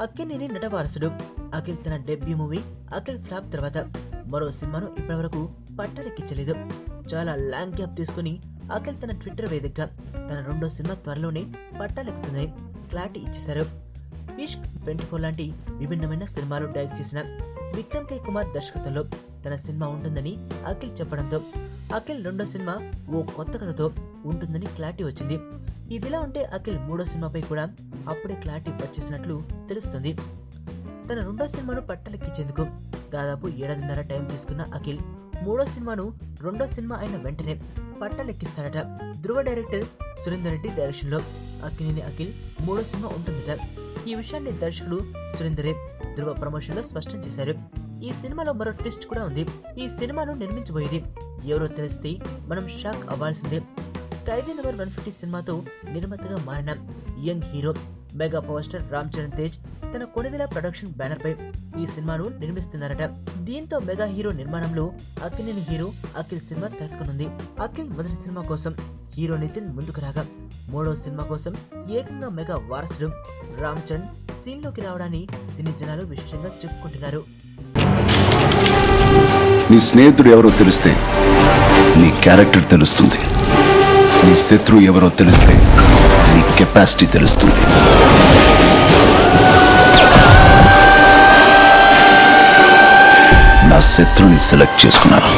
అక్కినేని నటవారసుడు అఖిల్ తన debut movie Akhil flop తర్వాత మరో సినిమాను ఇప్పటివరకు పట్టాలెక్కించలేదు. చాలా లాంగ్ గ్యాప్ తీసుకుని అఖిల్ తన ట్విట్టర్ వేదికగా తన రెండో సినిమా త్వరలోనే పట్టాలెక్కుతుందని క్లారిటీ ఇచ్చేశారు. ఇష్క్ 24 లాంటి విభిన్నమైన సినిమాలు డైరెక్ట్ చేసిన విక్రమ్ కే కుమార్ దర్శకత్వంలో తన సినిమా ఉంటుందని అఖిల్ చెప్పడంతో అఖిల్ రెండో సినిమా ఓ కొత్త కథతో ఉంటుందని క్లారిటీ వచ్చింది. ఇదిలా ఉంటే అఖిల్ మూడో సినిమాపై కూడా అప్పుడే క్లారిటీ వచ్చేసినట్లు తెలుస్తుంది. తన రెండో సినిమాను పట్టలెక్కించేందుకు దాదాపు 7.5 టైం తీసుకున్న అఖిల్ మూడో సినిమాను రెండో సినిమా అయిన వెంటనే పట్టలెక్కిస్తాడట. ధృవ డైరెక్టర్ సురేందర్ రెడ్డి డైరెక్షన్ లో అక్కినేని అఖిల్ మూడో సినిమా ఉంటుందట. ఈ విషయాన్ని దర్శకుడు సురేందర్ ధృవ ప్రమోషన్ లో స్పష్టం చేశారు. ఈ సినిమాలో మరో ట్విస్ట్ కూడా ఉంది. ఈ సినిమాను నిర్మించబోయేది ఎవరో తెలిస్తే మనం షాక్ అవ్వాల్సిందే. ఖైదీ నెంబర్ 150 సినిమాతో నిర్మాతగా మారిన young hero mega power star Ram Charan Tej తన కొణిదెల ప్రొడక్షన్ బ్యానర్ పై ఈ సినిమాను నిర్మిస్తున్నారట. దీంతో మెగా హీరో నిర్మాణంలో అక్కినేని హీరో అఖిల్ సినిమా తెరకనుంది. అఖిల్ మొదటి సినిమా కోసం హీరో నితిన్ ముందుకు రాగా మూడో సినిమా కోసం ఏకంగా మెగా వారసుడు రామ్ చరణ్ సీన్ లోకి రావడాన్ని సినీ జనాలు విశేషంగా చెప్పుకుంటున్నారు. నీ స్నేహితుడు ఎవరో తెలిస్తే నీ క్యారెక్టర్ తెలుస్తుంది. నీ శత్రువు ఎవరో తెలిస్తే నీ కెపాసిటీ తెలుస్తుంది. నా శత్రువుని సెలెక్ట్ చేసుకున్నాను.